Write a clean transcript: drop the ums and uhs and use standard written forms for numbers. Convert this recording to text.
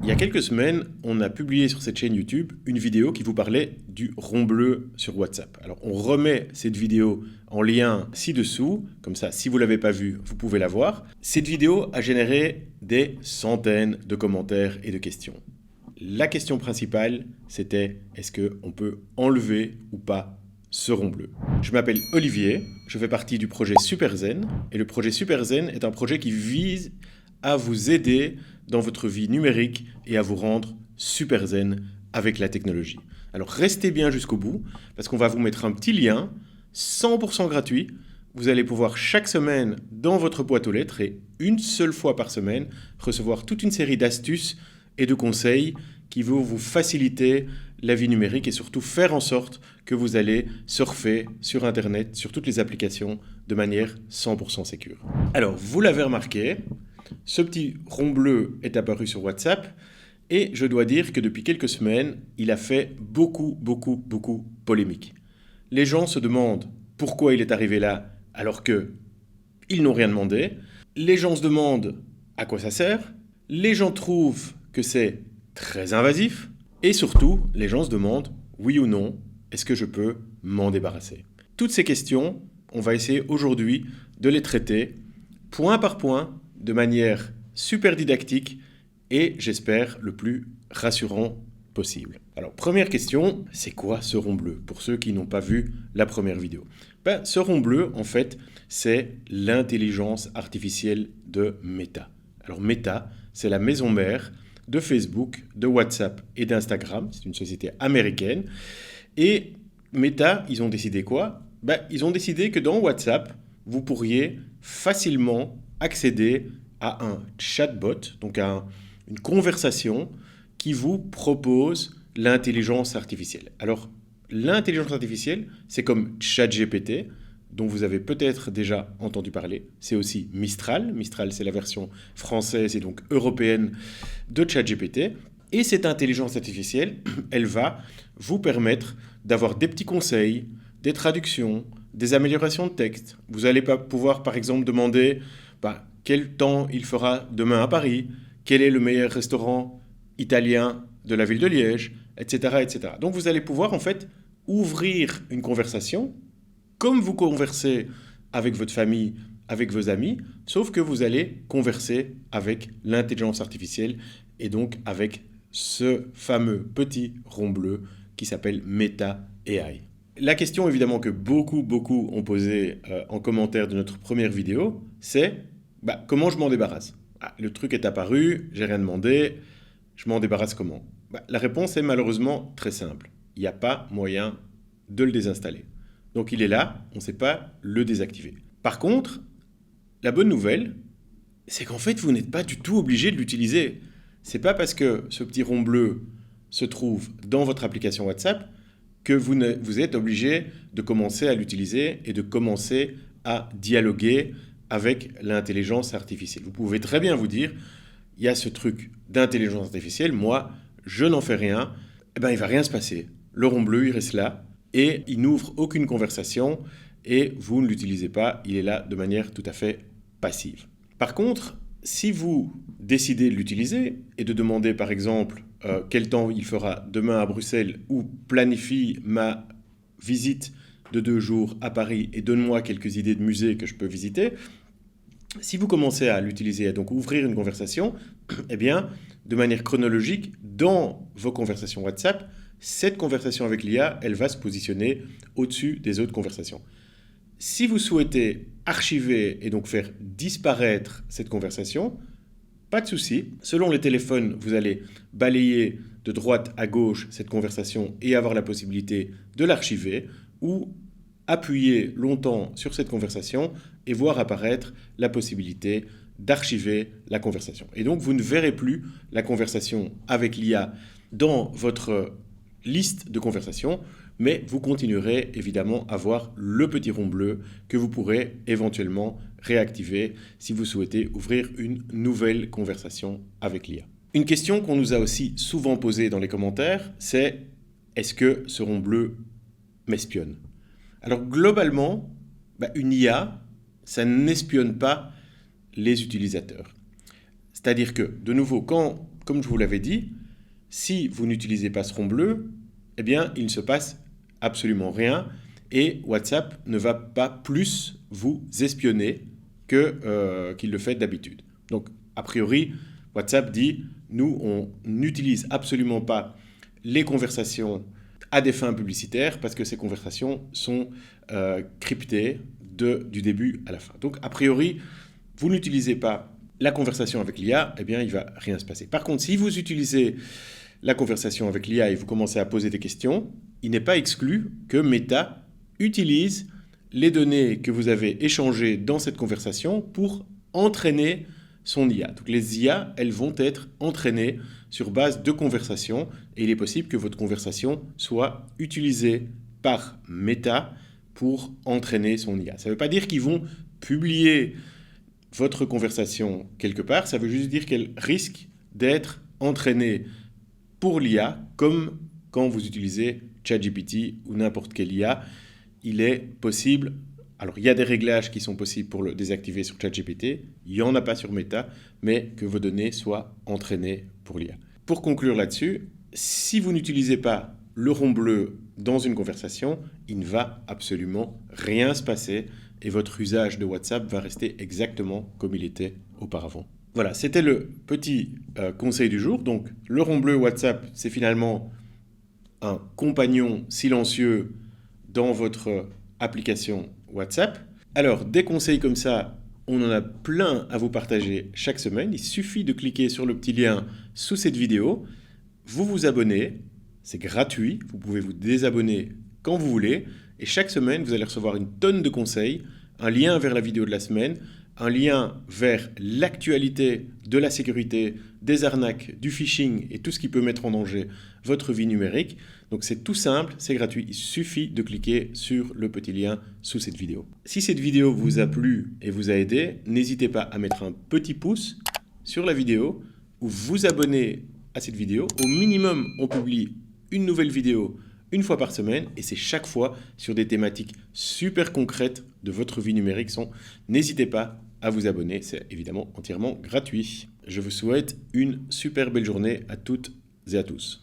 Il y a quelques semaines, on a publié sur cette chaîne YouTube une vidéo qui vous parlait du rond bleu sur WhatsApp. Alors, on remet cette vidéo en lien ci-dessous, comme ça, si vous ne l'avez pas vue, vous pouvez la voir. Cette vidéo a généré des centaines de commentaires et de questions. La question principale, c'était est-ce qu'on peut enlever ou pas ce rond bleu? Je m'appelle Olivier, je fais partie du projet SuperZen, et le projet SuperZen est un projet qui vise à vous aider dans votre vie numérique et à vous rendre super zen avec la technologie. Alors restez bien jusqu'au bout parce qu'on va vous mettre un petit lien 100% gratuit. Vous allez pouvoir chaque semaine dans votre boîte aux lettres et une seule fois par semaine recevoir toute une série d'astuces et de conseils qui vont vous faciliter la vie numérique et surtout faire en sorte que vous allez surfer sur Internet, sur toutes les applications de manière 100% sécure. Alors vous l'avez remarqué, ce petit rond bleu est apparu sur WhatsApp et je dois dire que depuis quelques semaines, il a fait beaucoup polémique. Les gens se demandent pourquoi il est arrivé là alors qu'ils n'ont rien demandé. Les gens se demandent à quoi ça sert. Les gens trouvent que c'est très invasif. Et surtout, les gens se demandent oui ou non, est-ce que je peux m'en débarrasser? Toutes ces questions, on va essayer aujourd'hui de les traiter point par point, de manière super didactique et, j'espère, le plus rassurant possible. Alors, première question, c'est quoi ce rond bleu? Pour ceux qui n'ont pas vu la première vidéo. Ce rond bleu, en fait, c'est l'intelligence artificielle de Meta. Alors, Meta, c'est la maison mère de Facebook, de WhatsApp et d'Instagram. C'est une société américaine. Et Meta, ils ont décidé quoi? Ils ont décidé que dans WhatsApp, vous pourriez facilement accéder à un chatbot, donc à une conversation qui vous propose l'intelligence artificielle. Alors, l'intelligence artificielle, c'est comme ChatGPT, dont vous avez peut-être déjà entendu parler. C'est aussi Mistral. Mistral, c'est la version française et donc européenne de ChatGPT. Et cette intelligence artificielle, elle va vous permettre d'avoir des petits conseils, des traductions, des améliorations de texte. Vous allez pouvoir, par exemple, demander quel temps il fera demain à Paris, quel est le meilleur restaurant italien de la ville de Liège, etc., etc. Donc vous allez pouvoir en fait ouvrir une conversation comme vous conversez avec votre famille, avec vos amis, sauf que vous allez converser avec l'intelligence artificielle et donc avec ce fameux petit rond bleu qui s'appelle Meta AI. La question évidemment que beaucoup ont posée en commentaire de notre première vidéo, c'est comment je m'en débarrasse? Le truc est apparu, j'ai rien demandé, je m'en débarrasse comment? La réponse est malheureusement très simple. Il n'y a pas moyen de le désinstaller. Donc il est là, on ne sait pas le désactiver. Par contre, la bonne nouvelle, c'est qu'en fait vous n'êtes pas du tout obligé de l'utiliser. C'est pas parce que ce petit rond bleu se trouve dans votre application WhatsApp que vous êtes obligé de commencer à l'utiliser et de commencer à dialoguer avec l'intelligence artificielle. Vous pouvez très bien vous dire, il y a ce truc d'intelligence artificielle, moi, je n'en fais rien, il ne va rien se passer. Le rond bleu, il reste là et il n'ouvre aucune conversation et vous ne l'utilisez pas, il est là de manière tout à fait passive. Par contre, si vous décidez de l'utiliser et de demander par exemple quel temps il fera demain à Bruxelles ou planifie ma visite de 2 jours à Paris et donne-moi quelques idées de musées que je peux visiter, si vous commencez à l'utiliser et donc ouvrir une conversation, de manière chronologique, dans vos conversations WhatsApp, cette conversation avec l'IA, elle va se positionner au-dessus des autres conversations. Si vous souhaitez archiver et donc faire disparaître cette conversation, pas de souci. Selon les téléphones, vous allez balayer de droite à gauche cette conversation et avoir la possibilité de l'archiver ou appuyer longtemps sur cette conversation et voir apparaître la possibilité d'archiver la conversation. Et donc, vous ne verrez plus la conversation avec l'IA dans votre liste de conversations, mais vous continuerez évidemment à voir le petit rond bleu que vous pourrez éventuellement réactiver si vous souhaitez ouvrir une nouvelle conversation avec l'IA. Une question qu'on nous a aussi souvent posée dans les commentaires, c'est est-ce que ce rond bleu m'espionne? Alors globalement, une IA, ça n'espionne pas les utilisateurs. C'est-à-dire que, de nouveau, quand comme je vous l'avais dit, si vous n'utilisez pas ce rond bleu, eh bien, il ne se passe absolument rien et WhatsApp ne va pas plus vous espionner qu'il le fait d'habitude. Donc, a priori, WhatsApp dit, nous, on n'utilise absolument pas les conversations à des fins publicitaires parce que ces conversations sont cryptées du début à la fin. Donc, a priori, vous n'utilisez pas la conversation avec l'IA, eh bien, il ne va rien se passer. Par contre, si vous utilisez la conversation avec l'IA et vous commencez à poser des questions, il n'est pas exclu que Meta utilise les données que vous avez échangées dans cette conversation pour entraîner son IA. Donc les IA, elles vont être entraînées sur base de conversations et il est possible que votre conversation soit utilisée par Meta pour entraîner son IA. Ça ne veut pas dire qu'ils vont publier votre conversation quelque part, ça veut juste dire qu'elle risque d'être entraînée pour l'IA, comme quand vous utilisez ChatGPT ou n'importe quelle IA, il est possible, alors il y a des réglages qui sont possibles pour le désactiver sur ChatGPT, il n'y en a pas sur Meta, mais que vos données soient entraînées pour l'IA. Pour conclure là-dessus, si vous n'utilisez pas le rond bleu dans une conversation, il ne va absolument rien se passer et votre usage de WhatsApp va rester exactement comme il était auparavant. Voilà, c'était le petit conseil du jour. Donc, le rond bleu WhatsApp, c'est finalement un compagnon silencieux dans votre application WhatsApp. Alors, des conseils comme ça, on en a plein à vous partager chaque semaine. Il suffit de cliquer sur le petit lien sous cette vidéo. Vous vous abonnez, c'est gratuit. Vous pouvez vous désabonner quand vous voulez. Et chaque semaine, vous allez recevoir une tonne de conseils, un lien vers la vidéo de la semaine, un lien vers l'actualité de la sécurité, des arnaques, du phishing et tout ce qui peut mettre en danger votre vie numérique. Donc c'est tout simple, c'est gratuit, il suffit de cliquer sur le petit lien sous cette vidéo. Si cette vidéo vous a plu et vous a aidé, n'hésitez pas à mettre un petit pouce sur la vidéo ou vous abonner à cette vidéo. Au minimum, on publie une nouvelle vidéo une fois par semaine et c'est chaque fois sur des thématiques super concrètes de votre vie numérique. N'hésitez pas à vous abonner, c'est évidemment entièrement gratuit. Je vous souhaite une super belle journée à toutes et à tous.